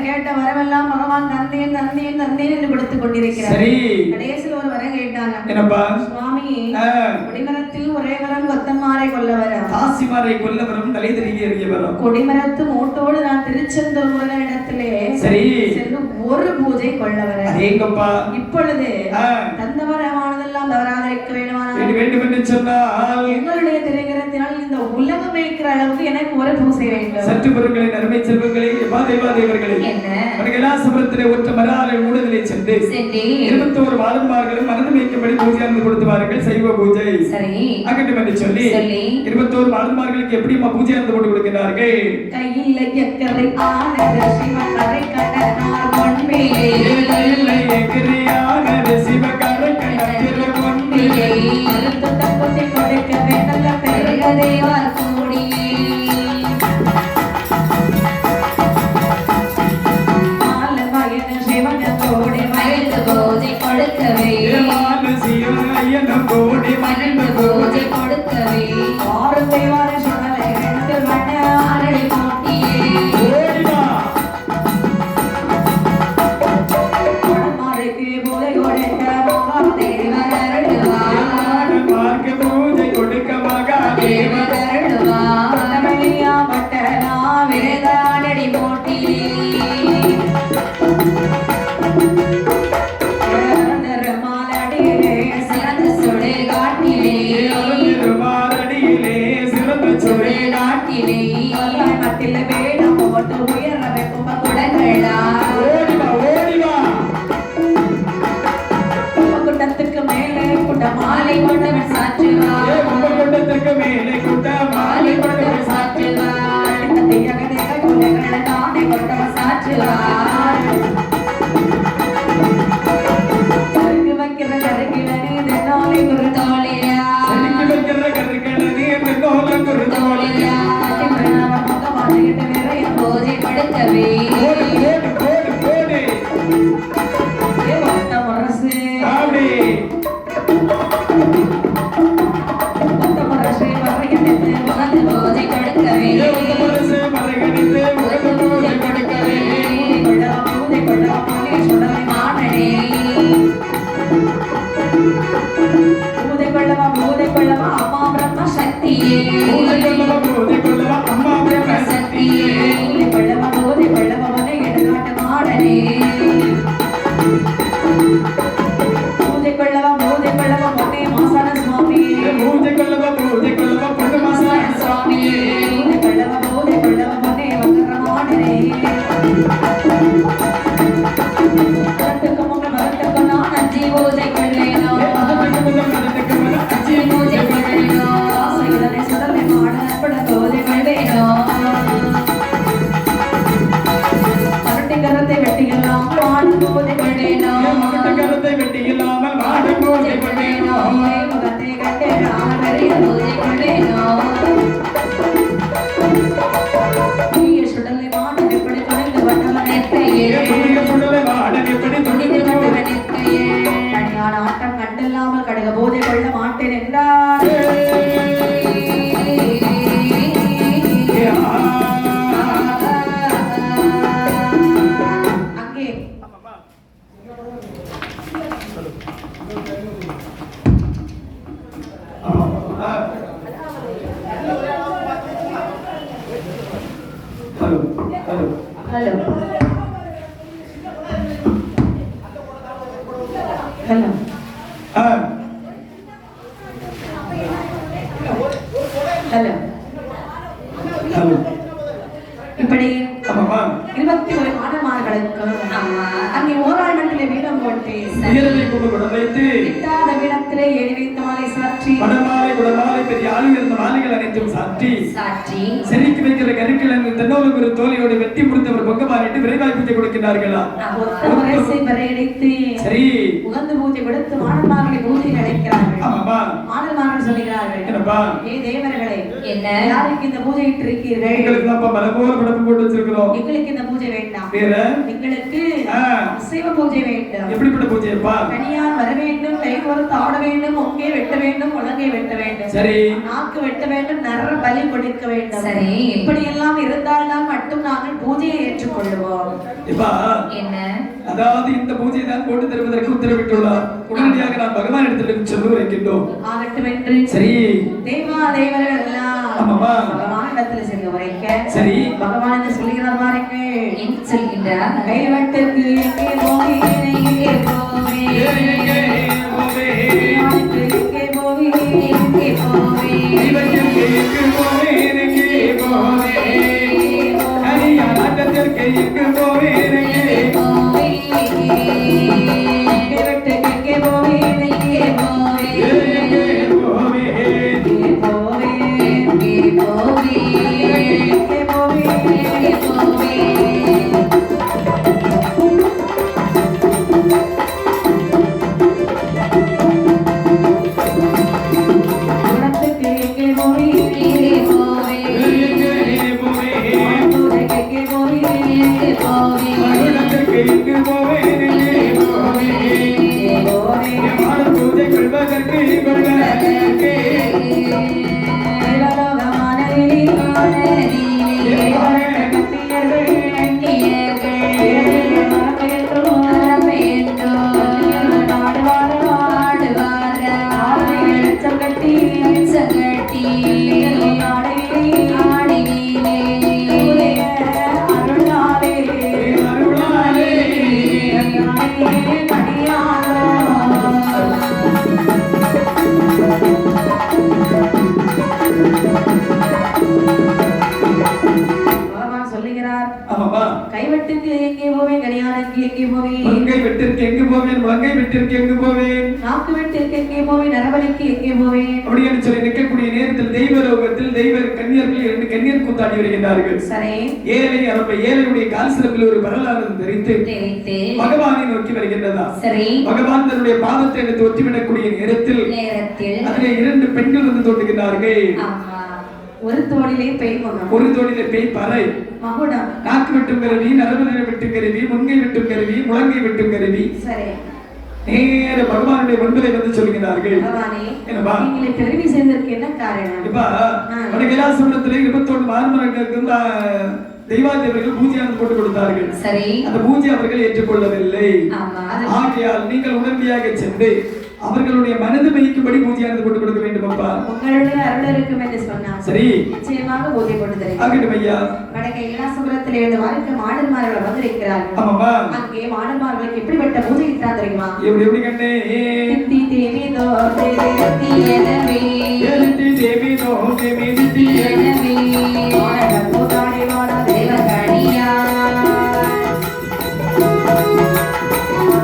கேட்ட வரவெல்லாம் பகவான் தந்தேன் தந்தேன் தந்தேன் என்று கொடுத்துக் கொண்டிருக்கிறார். கடைசியில் ஒரு வரம் கேட்டாங்க. சுவாமி, கொடிமரத்தில் ஒரே வரம் கொத்தன்மாரை கொல்ல வரம், தாசிமாரை கொல்ல வரம், தலை தெரிய வரம். கொடிமரத்து மூட்டோடு நான் திருச்செந்தூர் இடத்திலே சென்று ஒரு பூஜை கொள்ள வர. இப்பொழுது தந்த வரமானதெல்லாம் தவறாக இருக்க வேண்டும் என்று சொன்னால் எங்களுடைய திரைகரத்தினால் இந்த உலகம் இருக்கிற அளவுக்கு எனக்கு ஒரு பூஜை வேண்டும். சற்று பொருட்களின் அருமை செல்வங்களே, தேவர்களே, மணிகலாசபுரத்திலே ஒற்ற மராலை ஊடலிலே சென்று 21 வாரன்மார்களும் மனது வைக்கும்படி பூஜையானது கொடுத்துவார்கள். சைவ பூஜை ஆகட்டும் என்று சொல்லி 21 வாரன்மார்களுக்கு எப்படி பூஜையானது கொண்டு கொடுக்கிறார்கள். கையில் எக்கரை ஆனந்த சிவகரை கடனார் பொன்மேலே, சிவகரை கடனார் பொன்மேலே, தப்பத்தை கொடுக்க வேண்டல்ல பெருகதேவார் கூடியே, கோடி மகிழ்ந்து பூஜை கொடுக்கவே ஆறு தேவார சுடலை ரெண்டு வண்ண ஆரடி போட்டியே மாறுக்கு பூஜை கொடுக்க மகா தேவர் அருள்வார், பூஜை கொடுக்க மகா தேவர் அருள்வார், தமிழியா பட்டனா விரதாடடி போட்டியே மத்தில வேடம் போட்டு உயர வைக்கும் குடங்களா குண்டத்துக்கு மேலே குண்ட மாலை கொண்டவன் சாற்றுவார், குண்டத்துக்கு மேலே குண்ட மாலை கொண்டவன் சாற்றுவார், குலங்களை தானே கொண்டவன் சாற்றுவார், சருக்கு வைக்கிற கருகிழனி தென்னாலை குரு தோழியா, சருக்கு வைக்கிற கருகிழனி தென்னாலை குரு தோழியா, பூஜை கொடுக்கவே பூஜை கொடுக்கவே பூஜை கொள்ளவா பூஜை கொள்ளவா அம்மா பிரம்ம சக்தியே, பூஜை கொள்ளவா பூஜை கொள்ளவா அம்மா பிரம்ம சக்தியே, பூஜை கொள்ளவா பூஜை கொள்ளவனை எடுக்காட்ட மாடனே, பூஜை கொள்ளவா பூஜை கொள்ளவா பொன்னே மாசான சுவாமியே, பூஜை கொள்ளவா பூஜை கொள்ளவா பொன்னே மாசான சுவாமியே, பூஜை கொள்ளவா பூஜை கொள்ளவா பொன்னே வக்கர மாடனே, மரத்துக்கு நான் அஞ்சி பூஜை கொள்ளேனோ, அஞ்சி பூஜை கொள்ளேனோ, ஆசையுடனே சுடலை மாட அற்புத பூஜை கொள்வேனோ, மரட்டி கரத்தை வெட்டியெல்லாம் மாடு பூஜை கொள்ளேனோ, கரத்தை வெட்டியில்லாமல் மாடு பூஜை கொள்ளேனோ, முகத்தை கட்டே ராமரிய பூஜை கொள்ளேனோ, சுடலை மாடு எப்படி துணிந்து வட்டவன் எத்தையே, சுடலை மாடு எப்படி துணிந்து வட்டவன் எத்தையே, தனியான ஆட்டம் கண்டில்லாமல் கடுக பூஜை கொள்ள மாட்டேன் என்றார். அங்கே ஹலோ ஹலோ ஹலோ ஹலோ இப்படி 21 மாணவர்களுக்கு அங்கே ஓராண்டத்திலே வீடம் போட்டு வைத்து விட்டாத வீடத்திலே எடி வைத்த மாலை சாற்றி வடமாலை குடமாலை பெரிய ஆளுங்க இருந்த மாலைகள் சாட்சிகள் அனைத்தும் சாற்றி செரிக்கு வைக்கிற கருக்கிழங்கு தென்னோலம் ஒரு தோலையோடு வெட்டி முடித்தவர் பொங்கமாறிட்டு விரைவாய் பூஜை கொடுக்கிறார்களா? சரி, உகந்து பூஜை கொடுத்து மாடன்மார்களை பூஜை அழைக்கிறார்கள். ஆமாமா, மாடன்மார்கள் சொல்லுகிறார்கள், என்னப்பா ஏ தேவர்களே, என்ன யாருக்கு இந்த பூஜை இட்டிருக்கீர்கள்? எங்களுக்கு தான் மலை போல படப்பு போட்டு வச்சிருக்கிறோம். எங்களுக்கு இந்த பூஜை வேண்டாம். வேற எங்களுக்கு அசைவ பூஜை வேண்டும். எப்படிப்பட்ட பூஜைப்பா? கனியான் வர வேண்டும், கை கோர்த்து ஆட வேண்டும், ஒங்கே வெட்ட வேண்டும், உலகை வெட்ட வேண்டும், சரி, நாக்கு வெட்ட வேண்டும், நர பலி கொடுக்க வேண்டும். சரி, இப்படி எல்லாம் இருந்தால்தான் மட்டும் நாங்கள் பூஜையை ஏற்றுக்கொள்வோம். என்ன? அதாவது இந்த பூஜையை தான் போட்டு தருவதற்கு உத்தரவிட்டுள்ளார். உடனடியாக நான் பகவான் இடத்திற்கு சொல்லி வைக்கின்றோம். ஆகட்டும் என்று சரி, தேவா தேவர்கள் எல்லாம் பகவான் இடத்துல சென்று உரைக்க, சரி, பகவான் என்ன சொல்லுகிறார் பாருங்க. என்ன சொல்கின்றார்? கைவட்டுக்கு எங்கே போவே, எங்கே போவே, எங்கே போவே, எங்கே போவே, எங்கே போவே, எங்கே போவே, எங்கே போவே, ஹரியானாட்டத்திற்கு எங்கே போவே, எங்கே போவே, கைவட்டுக்கு எங்கே போவே, எங்கே போவே, எங்கே போவே, எங்கே போவே, எங்கே போவே, எங்கே போவே, எங்கே போவே. கைவட்டுக்கு எங்கே போவேன், கனியானுக்கு எங்கே போவேன், மங்கை வெட்டிற்கு எங்கே போவேன், முழங்கை வெட்டிற்கு எங்கே போவேன், நாக்கு வெட்டிற்கு எங்கே போவேன், நரபலிக்கு எங்கே போவேன் அப்படின்னு சொல்லி நிற்கக்கூடிய நேரத்தில் தெய்வலோகத்தில் தெய்வ கன்னியர்கள் 2 கன்னியர் கூத்தாடி வருகிறார்கள். சரி, ஏழை அரப்ப ஏழையுடைய கால் சிறப்பில் ஒரு வரலாறு தெரித்து பகவானை நோக்கி வருகின்றதா? சரி, பகவான் தன்னுடைய பாதத்தை எடுத்து ஒற்றிவிடக்கூடிய நேரத்தில் அதிலே 2 பெண்கள் வந்து தோன்றுகிறார்கள். ஒரு தோளிலே பேய் மகன், ஒரு தோளிலே பேய் பறை மகுடம், நாக்கு வெட்டும் கருவி, நரம்பு வெட்டும் கருவி, முங்கை வெட்டும் கருவி, முழங்கை வெட்டும் கருவி. சரி, நேர பகவானுடைய முன்பதை வந்து சொல்கிறார்கள். பகவானே, என்னப்பா நீங்களே கருவி செய்ததற்கு என்ன காரணம்? இப்ப வடகிலாசுரத்திலே 21 மார்மரங்களுக்கு தெய்வாதேவர்கள் பூஜையானது போட்டு கொடுத்தார்கள். சரி, அந்த பூஜை அவர்கள் ஏற்றுக்கொள்ளவில்லை. ஆகையால் நீங்கள் உடனடியாக சென்று அவர்களுடைய மனது மைக்கும்படி பூஜையானது போட்டு கொடுக்க வேண்டும். அப்பா உங்களுடைய அருள் இருக்கும் என்று சொன்னார். சரி, நிச்சயமாக பூஜை போட்டு தருகிறேன். ஆகட்டும் ஐயா. வடக்கு இலாசபுரத்திலே இருந்து வாழ்க்கை மாடன்மார்கள் வந்திருக்கிறார்கள். ஆமாமா, அங்கே மாடன்மார்களுக்கு எப்படிப்பட்ட பூஜை இட்டான் தெரியுமா? எப்படி கண்ணே? தித்தி தேவி தோ தேவி எனவே, தித்தி தேவி தோ தேவி எனவே, மாடன பூதாடி மாட தேவ கணியா,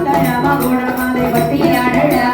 தனம குணமதை வட்டியாடடா,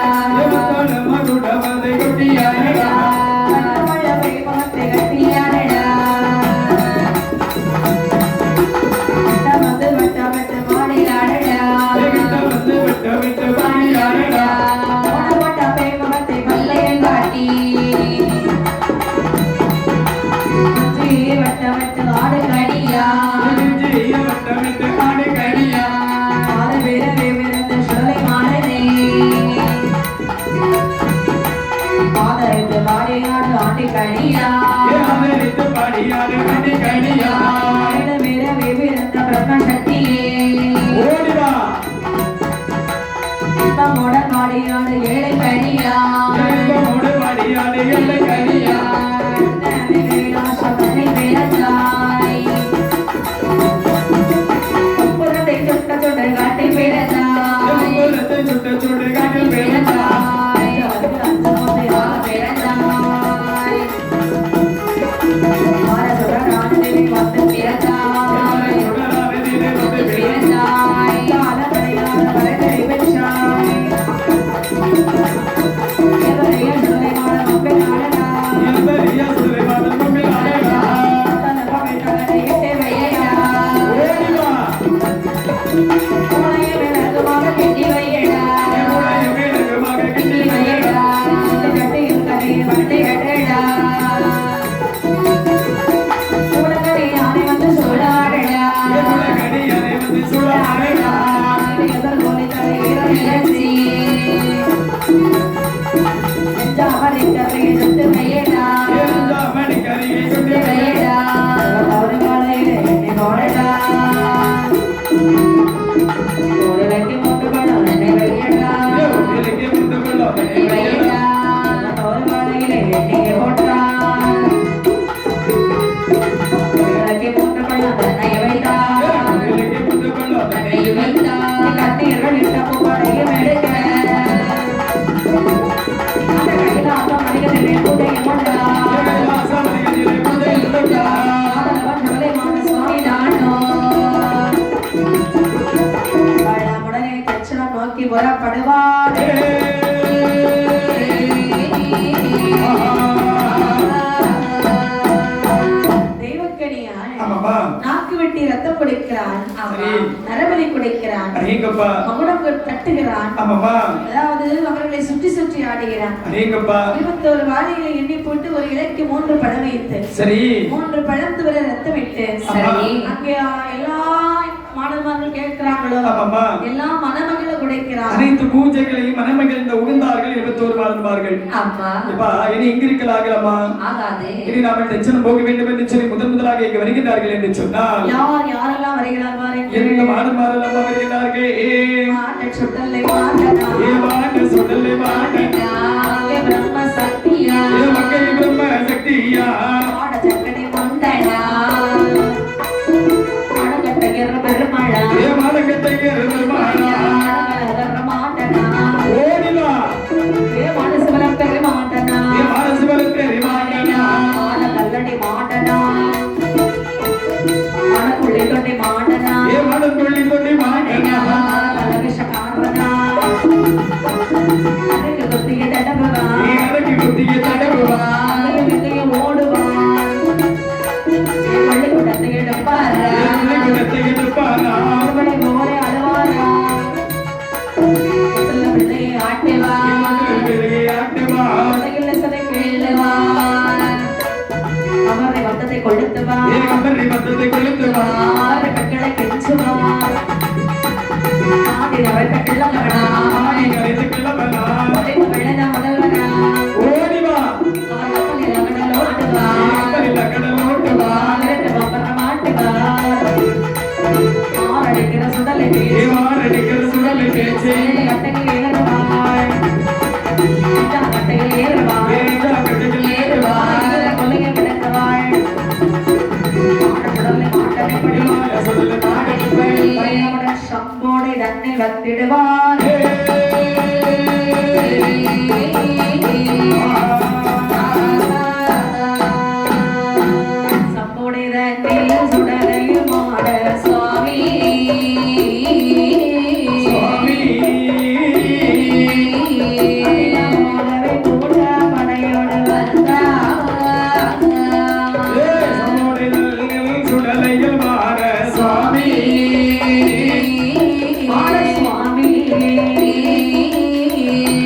Bye. ஆமா. நரபலி குடைக்கிறான், அடேங்கப்பா மகுடம் தட்டுகிறான், ஆமாப்பா அதாவது அவர்களை சுற்றி சுற்றி ஆடுகிறான். அடேங்கப்பா 21 வாழைகளை எண்ணி போட்டு ஒரு இலைக்கு 3 பழம் வைத்து சரி 3 பழம் தவிர ரத்தம் விட்டு சரி. அங்கே எல்லா மாணவர்கள் கேட்கிறாங்களோ ஆமாம்மா. எல்லாம் மணமகளை குடைக்கிறான். அனைத்து பூஜைகளையும் மனமகிழ்ந்த உகந்தார்கள் 21 வாழ்ந்தார்கள். ஆமா. இப்பா இனி இங்க இருக்கலாகலாமா? ஆகாது. இனி நாம டென்ஷன் போக வேண்டும் என்று சொல்லி முதலாக இங்க வருகிறார்கள் என்று சொன்னால் யாரெல்லாம் வருகிறார் பாருங்க. எந்த மாடமாரெல்லாம் வருகிறார்கள்? மாட்ட சுடலை மாட்டனா, ஏ மாட்ட சுடலை மாட்டனா, அங்கே பிரம்ம சக்தியா, ஏ மக்கள் பிரம்ம சக்தியா, மாட சக்கடை மண்டனா, மாடகட்டகிற பெருமாளா, ஏ மாடகட்டகிற பெருமாளா, மாடகர மாட்டனா, ஓடிவா, ஏ மாடசிவர பெருமாட்டனா, ஏ மாடசிவர பெருமாட்டனா, மாட கல்லடி மாட்டனா, மாடக்குள்ளி தொண்டி மாட்டனா, ஏ மாடக்குள்ளி தொண்டி மாட்டனா, கலவிஷகாரனா, அரைக்கு குத்திய தடபவா, ஏ அரைக்கு குத்திய தடபவா, வித்தைய ஓடுவான், ஏ பள்ளிக்கூடத்தை எடுப்பாரா, ஏ பள்ளிக்கூடத்தை எடுப்பாரா, அவளை ஓரை அழுவாரா, சொல்ல பிள்ளையை ஆட்டுவா, ஆட்டுவா, உலகில் சதை கேளுவான், அவரை வட்டத்தை கொளுத்துவா, ஏ கம்பரி மத்தத்தை கொளுத்துவா, அவரை பெண்களை கெஞ்சுவான், ஆடினவை பெண்களவனா, ஆடி கரைத்து கிளம்பனா, வெள்ளத முதல்வனா, ஓடிவா, அவர் கப்பலில் அகடல் ஓட்டுவா, கப்பலில் கடல் ஓட்டுவா, விரட்டு பம்பரம் ஆட்டுவார், ஆரடிக்கிற சுடலை ஏ பேச்சு, மாரடிக்கிற சுடலை பேச்சு, கட்டையில் ஏறுவாள், கட்டையில் ஏறுவாள், ஏ கட்டையில் ஏறுவாள், கொலையை விளக்குவாள், மாடசுடலை மாட்டனைப்படி, சுடலை மாட்டனைப்படி, பையனுடன் சம்போடை தன்னை வத்திடுவாள், சம்போடை தன்னில் சுடலையும் மாட சுவாமி, சுவாமி, அடியாமோதவை கூட்ட படையோடு வந்தார், ஏ சமோடில் சுடலையில் மாற சுவாமி, மாட சுவாமி,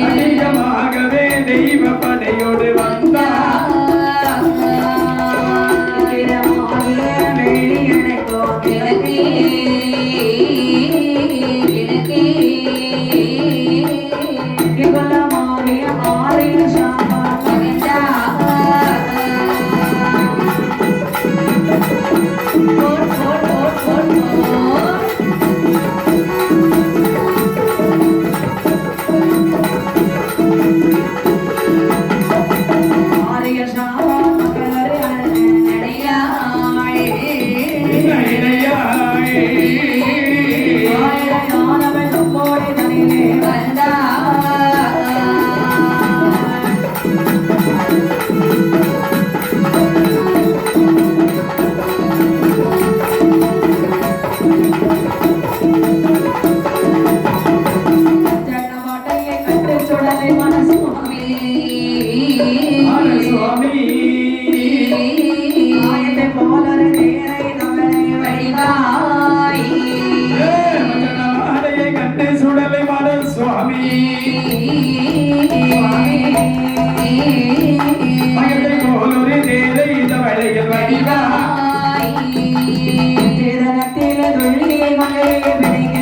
அதிகமாகவே தெய்வ படையோடு வந்தார், இடமாகிய வெள்ளியணைக்கோ கிழக்கே, விபுலமாகிய ஆரிய சாமா மகிழ்ந்தார். போர், போர், போர், போர், போர். ஆரிய சாமா மகளே நடையாளே. இணையாய், ஆயிரமானவன் நம்மோடு தனிலே வந்தார். ஜன்னமாட்டையை கட்டு சுடலை மனசுவாமி, மாற சுவாமி, ஆயத்தை போலொரு தேரை தவளை வடிவாய், ஏ மஜனமாடையை கண்டு சுடலை மாற சுவாமி, மகத்தை போலொரு தேரை தவளையில் வடிவாய், சேதனத்திலே துள்ளியை மலையை பிடிக்க,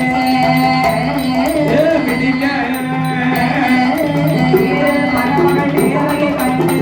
ஏ பிடிக்க, மணமகள் தேவையை கண்டு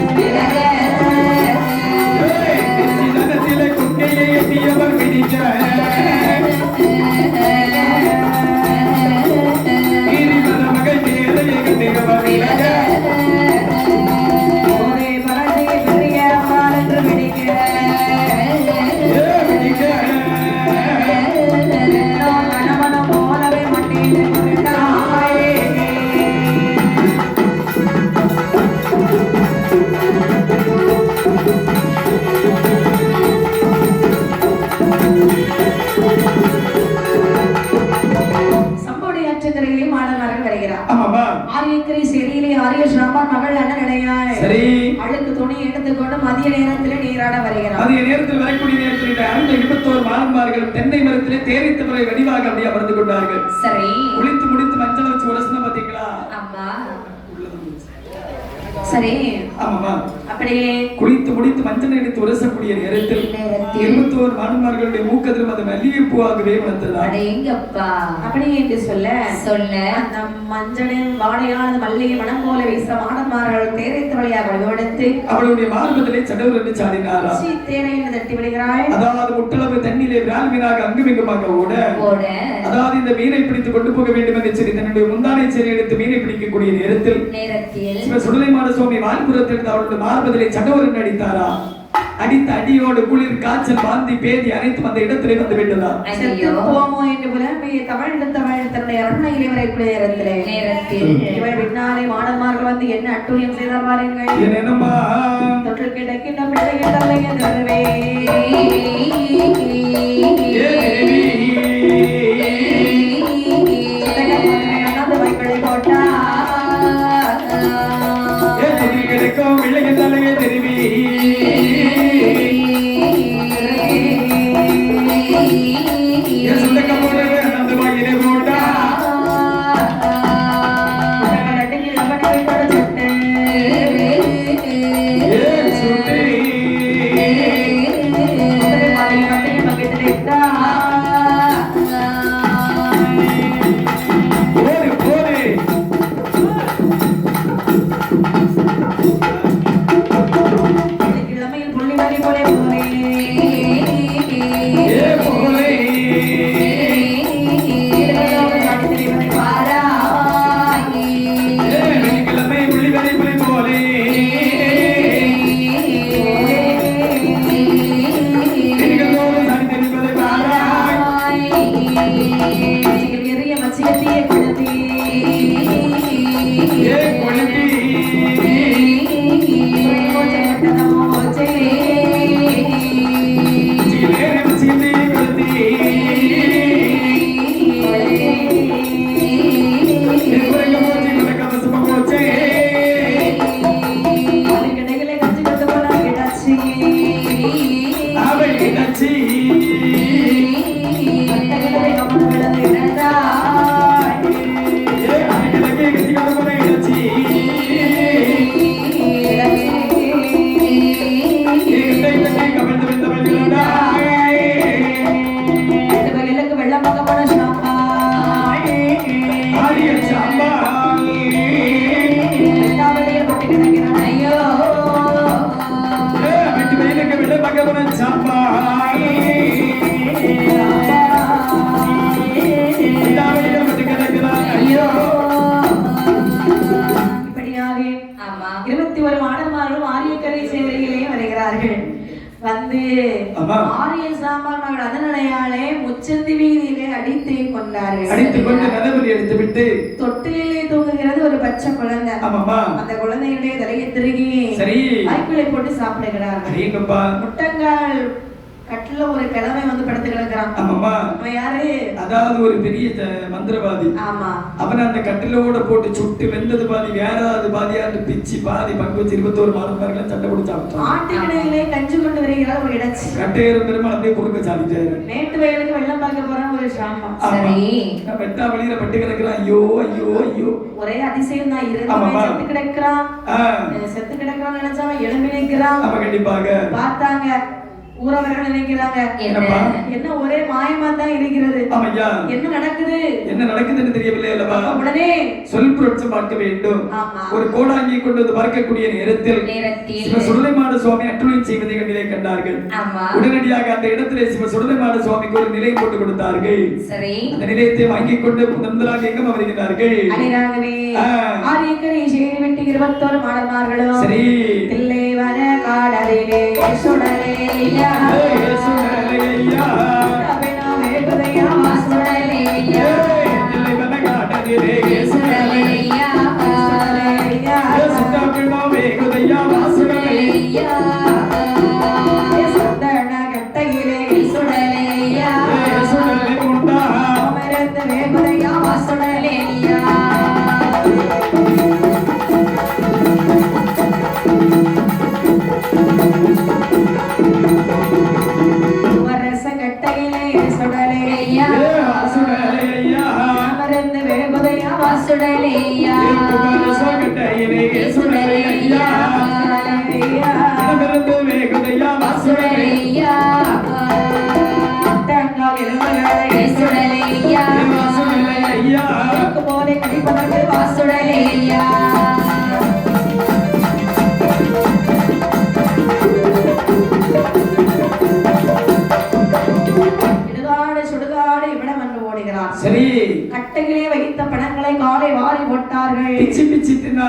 சரி அழுக்கு துணி எடுத்துக்கொண்டு மதிய நேரத்திலே நீராட வருகிறார். மதிய நேரத்தில் வரக்கூடிய நேரத்தில் இந்த 21 மாணவர்கள் தென்னை மரத்திலே தேரித்த முறை வடிவாக அப்படியே அமர்ந்து கொண்டார்கள். சரி குளித்து முடித்து மஞ்சள் வச்சு உரசன பாத்தீங்களா? அம்மா சரி ஆமாமா அப்படியே குளித்து முடித்து மஞ்சள் எடுத்து உரசக்கூடிய நேரத்தில் 21 மாணவர்களுடைய மூக்கதிரும் அது மல்லிகைப்பூவாகவே வளர்ந்ததா? அடேங்கப்பா அப்படி என்று சொல்ல அந்த மஞ்சளின் வாடையானது மல்லிகை மனம் போல வீச மாணவர்கள் தேரைத்த வழியாக வழிவடுத்து அவளுடைய மார்பத்திலே சடவர் என்று சாடினாரா? தேரை தட்டி விடுகிறாள். அதாவது முட்டளவு தண்ணீரை விரால் மீனாக அங்குமிங்குமாக ஓட அதாவது இந்த மீனை பிடித்து கொண்டு போக வேண்டும் என்று சொல்லி தன்னுடைய முந்தானை சேரை எடுத்து மீனை பிடிக்கக்கூடிய நேரத்தில் சுடலைமான சுவாமி வால்புறத்திலிருந்து அவருடைய மார்பதிலே சடவர் என்று அடித்தாரா? அடித்த அடியோடு குளிர் காய்ச்சல் வாந்தி பேதி அனைத்தும் அந்த இடத்திலே வந்து விட்டதா? போமோ என்று புலம்பிய தமிழ் தன்னுடைய அரண்மனையிலே வரக்கூடிய நேரத்தில் இவள் பின்னாலே மாணவர்கள் வந்து என்ன அட்டூழியம் செய்தார் பாருங்கள். என்னம்மா தொற்று கிடக்கின்ற பிள்ளைகள் தந்தைய தருவே வைகளை போட்டா கிடைக்கும் பிள்ளைய தலையை தெரிவி வந்து ஆரிய சாமான் அதனடையாலே முச்சந்தி வீதியிலே அடித்து கொண்டார்கள். அடித்து கொண்டு நலவரி எடுத்து விட்டு தொட்டிலே தூங்குகிறது ஒரு பச்சை குழந்தை. அந்த குழந்தையுடைய தலையை திருகி வாய்க்குள்ளே போட்டு சாப்பிடுகிறார்கள். முட்டங்கால் கட்டில ஒரு கிழமை வந்து படுத்து கிடக்குறான். அவன் யாரு? அதாவது ஒரு பெரிய மந்திரவாதி. ஆமா, அவன் அந்த கட்டிலோட போட்டு சுட்டு வெந்தது பாதி வேறாவது பாதியாட்டு பிச்சு பாதி பங்கு வச்சு 21 மாணவர்கள் சண்டை போட்டு சாப்பிட்டான். ஆட்டுக்கிடையிலே கஞ்சி கொண்டு வருகிறார் ஒரு இடச்சி. கட்டையரும் பெருமாள் அப்படியே குறுக்க சாப்பிட்டாரு. நேற்று வயலுக்கு வெள்ளம் பார்க்க போறான் ஒரு சாமா. சரி, வெட்டா வழியில பட்டு கிடக்குறான். ஐயோ ஐயோ ஐயோ, ஒரே அதிசயம் தான். செத்து கிடக்குறான், செத்து கிடக்குறான்னு நினைச்சா எழும்பி நிற்கிறான். கண்டிப்பாக பார்த்தாங்க. ஊரவர்கள் நினைக்கிறாங்க என்ன ஒரே மாயமா தான் இருக்கிறது. என்ன நடக்குது என்ன நடக்குதுன்னு தெரியவில்லை அல்லவா? உடனே சொல் புரட்சம் பார்க்க வேண்டும். ஒரு கோடாங்கியை கொண்டு வந்து பார்க்கக்கூடிய நேரத்தில் சுடலைமாட சுவாமி அட்டுழியம் செய்வதை கண்டிலே கண்டார்கள். உடனடியாக அந்த இடத்திலே சிவ சுடலைமாட சுவாமிக்கு ஒரு நிலையம் போட்டு கொடுத்தார்கள். அந்த நிலையத்தை வாங்கிக் கொண்டு முதலாக எங்கும் வருகிறார்கள். ஆரியக்கரை செய்து விட்டு 21 மாணவர்களும் சரி தில்லை வர காடலிலே சுடலையா சுடலையா அபினவே குதையா சுடலையா தில்லை வர காடலிலே சுடலையா சுடலையா சுடபினவே குதையா சுடலையா சுடன கட்டையிலே சுடலையா சுடலை முண்டா அமரந்தவே குதையா சுடலையா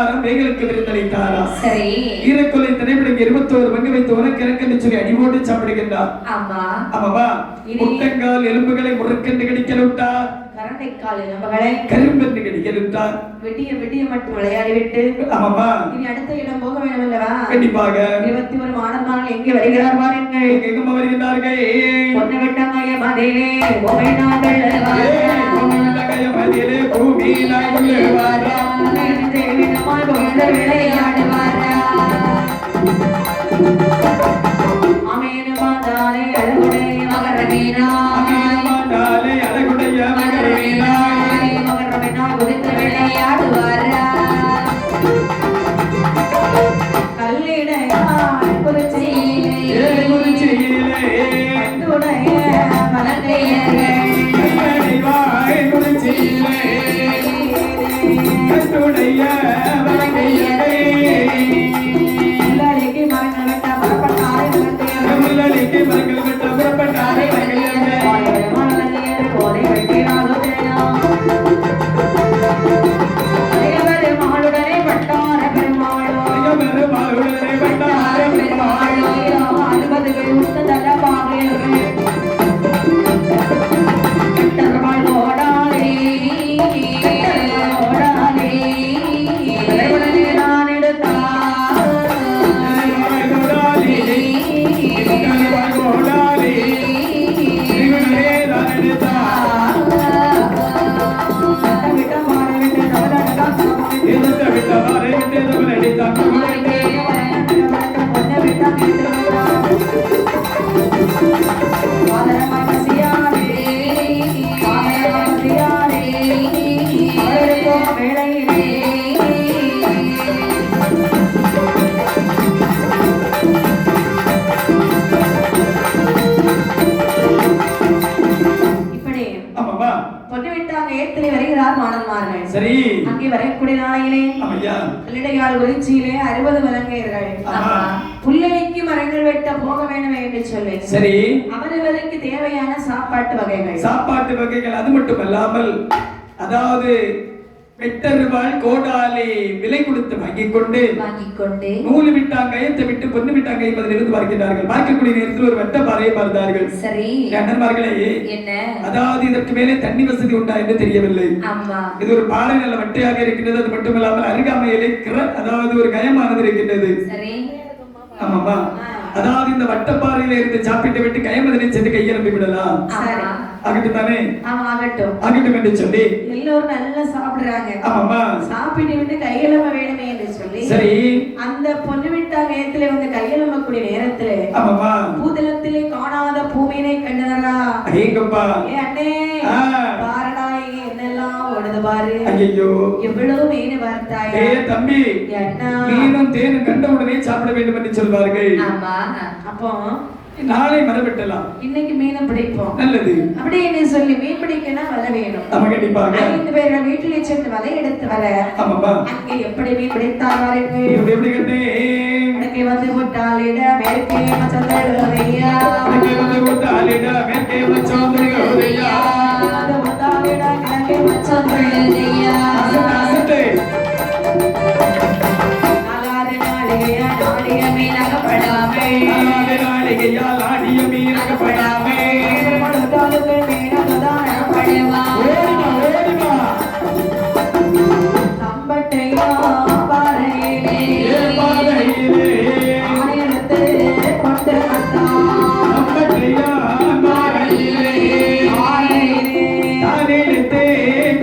வந்தாராம் வேகளுக்கு விருந்தளித்தாராம் சரி ஈரக்கொலை திரைப்படம் 21 பங்கு வைத்து உனக்கு எனக்கு சொல்லி அடிபோட்டு சாப்பிடுகின்றார் ஆமா ஆமாவா முட்டங்கால் எலும்புகளை முறுக்கென்று கடிக்க விட்டார் கரண்டைக்கால் எலும்புகளை கரும்பென்று கடிக்க விட்டார் விடிய விடிய மட்டும் விளையாடிவிட்டு ஆமாமா இனி அடுத்த இடம் போக வேண்டும் அல்லவா கண்டிப்பாக 21 மாணவர்கள் எங்கே வருகிறார் பாருங்கள் எங்கும் வருகிறார்கள் பொண்ணு விட்டங்கைய மதிலே பொம்மை நாங்கள் மதிலே பூமி நாங்கள் விளையாடுவாரா அமேனு மாதாலே அழகுடைய மகரமீனா அழகுடைய மகரமீனா குதித்து விளையாடுவாரா கல்லிடையாய் குறிச்சியிலே கண்டுடைய மலங்கையர்கள் உள்ளாளிக்கு மரங்கள் வெட்ட புறப்பட்டாரை கோதை வெட்டினாலுடனே பட்டார பெருமாளோ 60 பேர் உத்த தட பாகையர்கள் ஓடாலே நான் எடுத்தார் சரி அங்கே வரக்கூடிய நாளையிலே கல்லிடையால் குறிச்சியிலே 60 வலங்கையர்கள் புல்லளிக்கு மரங்கள் வெட்ட போக வேண்டும் என்று சொல்லி சரி அவரவருக்கு தேவையான சாப்பாட்டு வகைகள் அது மட்டுமல்லாமல் அதாவது 8 ரூபாய் கோடாலே விலை கொடுத்து வாங்கிக் கொண்டு நூலு விட்டாங்க கயத்தை விட்டு பொண்ணு விட்டாங்க என்பதிலிருந்து பார்க்கிறார்கள் பார்க்கக்கூடிய நேரத்தில் ஒரு வட்ட பாறையை பார்த்தார்கள் சரி அண்ணன்மார்களே என்ன அதாவது இதற்கு மேலே தண்ணி வசதி உண்டா என்று தெரியவில்லை இது ஒரு பாறை நல்ல வட்டையாக இருக்கின்றது அது மட்டுமல்லாமல் அருகாமையிலே அதாவது ஒரு கயமானது இருக்கின்றது ஆமாமா அதாவது இந்த வட்டப்பாறையில இருந்து சாப்பிட்டு விட்டு கயமதனை சென்று கையெழுப்பி விடலாம் ஆகட்டும் தானே ஆகட்டும் என்று சொல்லி எல்லோரும் நல்லா சாப்பிடுறாங்க ஆமாமா சாப்பிட்டு விட்டு கையெழும்ப வேணுமே என்று சொல்லி சரி அந்த பொண்ணு விட்டா நேரத்திலே வந்து கையெழும்பக்கூடிய நேரத்திலே ஆமாமா பூதலத்திலே காணாத பூமியினை கண்டனரா ஐயப்பா அண்ணே பாரடா என்னெல்லாம் ஓடுது பாரு ஐயோ எவ்வளவு மீன் பார்த்தாய் தம்பி மீனும் தேனும் கண்ட உடனே சாப்பிட வேண்டும் என்று சொல்வார்கள் அப்போ நாளை மரபெட்டலாம் இன்னைக்கு மீனை பிடிப்போம் நல்லது அப்படி என்ன சொல்லி மீன் பிடிக்கணும் வலை வேணும் நம்ம கண்டிப்பாக 5 பேர்கள் வீட்டிலே சென்று வலை எடுத்து வர ஆமாப்பா அங்கே எப்படி மீன் பிடித்தார்கள் எப்படி கண்டே அங்கே வந்து விட்டாலிட மேற்கே மச்சந்தழுதையா அங்கே வந்து விட்டாலிட மேற்கே மச்சந்தழுதையா வந்து விட்டாலிட கிழக்கே மச்சந்தழுதையா அசத்தே நாடிய மீனகப்படாமே நாடிகையால் ஆடிய மீனகப்படாமே மடுத்தாலுக்கு மீனகதானப்படுவா ஓடிமா தம்பட்டையா பாறையிலே ஆயிரத்து கொண்டு வந்தான் தம்பட்டையா பாறையிலே தானெடுத்து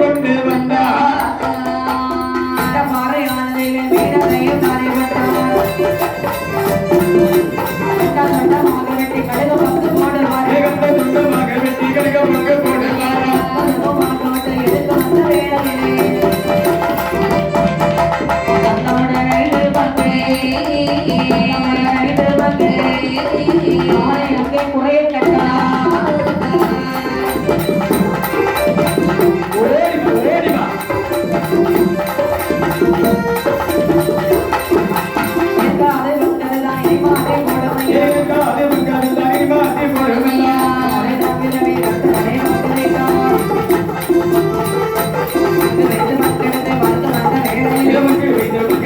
கொண்டு வந்தான் பாறையானதிலே மீனகையும் மறைவட்டான் குறைய கட்டா நமக்கு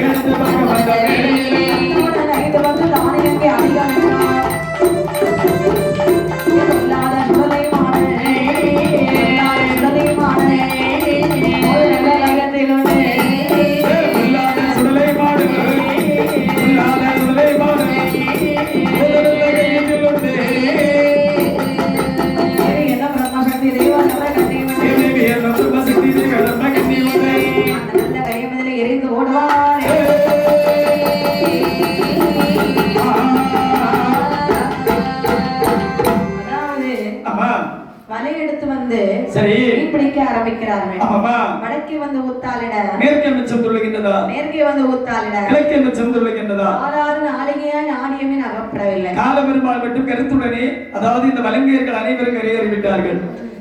வந்து சரி மீன் பிடிக்க ஆரம்பிக்கிறார்கள். ஆமாமா வடக்கே வந்து ஊத்தாலிட, மேற்கே மிச்சம் துள்ளுகின்றதா, மேற்கே வந்து ஊத்தாலிட, கிழக்கே மிச்சம் துள்ளுகின்றதா, ஆறாறு நாளிகையாய் நாடியமே அகப்படவில்லை. காலபெருமாள் மட்டும் கருத்துடனே, அதாவது இந்த வலங்கையர்கள் அனைவரும் கரையேறிவிட்டார்கள்.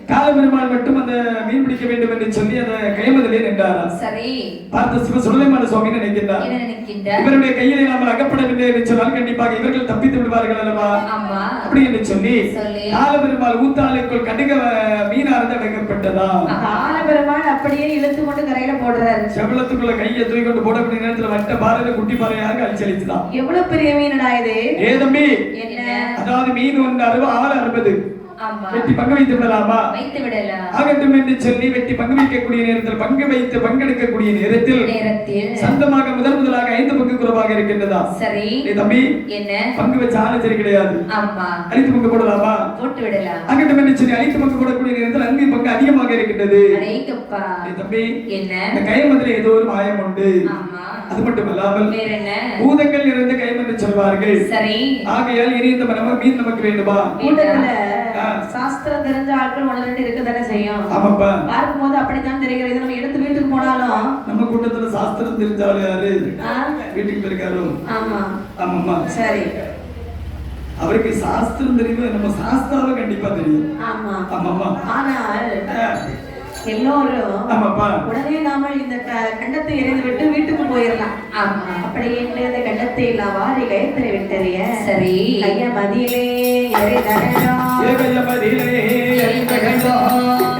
காலபெருமாள் மட்டும் அந்த மீன் பிடிக்க வேண்டும் என்று சொல்லி அந்த கைமதிலே நின்றாராம். சரி பார்த்த சிவ சுடலைமான சுவாமி நினைக்கின்றார், என்ன நினைக்கின்றார்? இவருடைய கையிலே நாமல் அகப்படவில்லை என்று சொன்னால் கண்டிப்பாக இவர்கள் தப்பித்து விடுவார்கள் அல்லவா, ஆமா அப்படி என்று சொல்லி சொல்லி காலபெருமாள் ஊத்தாளுக்குள் கடுக மீனானது அடக்கப்பட்டதா. காலபெருமாள் அப்படியே இழுத்து கொண்டு கரையில போடுறாரு. செவலத்துக்குள்ள கையை தூக்கி கொண்டு போடக்கூடிய நேரத்துல வட்ட பாறையில குட்டி பாறையாக அழிச்சலிச்சுதான். எவ்வளவு பெரிய மீனடா இது? ஏ தம்பி, என்ன? அதாவது மீன் 1 6 60 ஆமா வெட்டி பங்கு வைத்து விடலாமா? வைத்து விடலாம். ஆகட்டும் என்று சொல்லி வெட்டி பங்கு வைக்கக்கூடிய நேரத்தில் பங்கு வைத்து பங்கெடுக்கக்கூடிய நேரத்தில் சொந்தமாக முதலாக 5 பங்கு குறைவாக இருக்கின்றதா. சரி ஏ தம்பி, என்ன? பங்கு வச்ச ஆளு சரி கிடையாது. ஆமா அழித்து பங்கு போடலாமா? போட்டு விடலாம். ஆகட்டும் என்று சொல்லி அழித்து பங்கு போடக்கூடிய நேரத்தில் அங்கே பங்கு அதிகமாக இருக்கின்றது. அடேங்கப்பா. ஏ தம்பி, என்ன? இந்த கைமதிலே ஏதோ ஒரு மாயம் உண்டு. ஆமா அது மட்டும் அல்லாமல் வேற என்ன? பூதங்கள் நிறைந்த கைம் என்று சொல்வார்கள். சரி ஆகையால் இனி இந்த மீன் நமக்கு வேண்டுமா? கூட்டத்துல சாஸ்திரம் தெரிஞ்ச ஆட்கள் 1 2 இருக்க தானே செய்யும். ஆமாப்பா, பார்க்கும்போது அப்படித்தான் தெரிகிறது. நம்ம எடுத்து வீட்டுக்கு போனாலும் நம்ம கூட்டத்துல சாஸ்திரம் தெரிஞ்சாலும் யாரு வீட்டுக்கு போயிருக்காரோ? ஆமா ஆமாம்மா, சரி அவருக்கு சாஸ்திரம் தெரியும், நம்ம சாஸ்தாவை கண்டிப்பா தெரியும். ஆமா ஆமாம்மா, ஆனால் எல்லோரும் ஆமாப்பா உடனே நாம இந்த கண்டத்தை எரிந்து விட்டு வீட்டுக்கு போயிடலாம். ஆமா அப்படி என்று அந்த கண்டத்தை எல்லாம் வாரி கயத்திரை விட்டறிய சரி கைய மதியிலே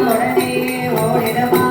உடனே ஓடிடமா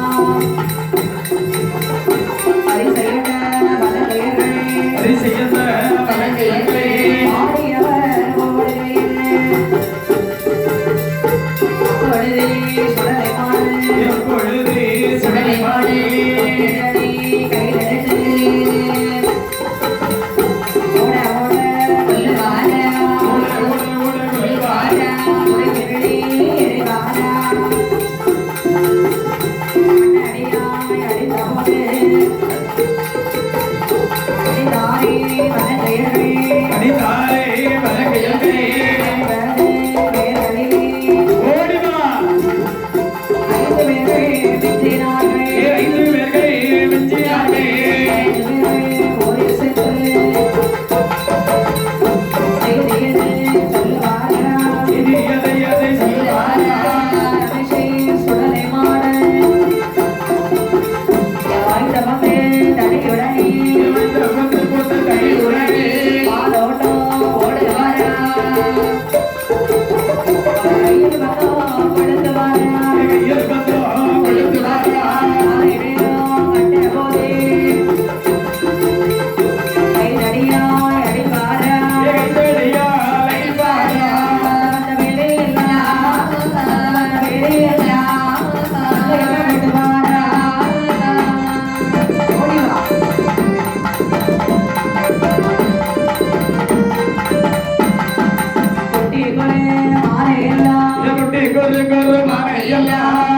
மாறையெல்லாம்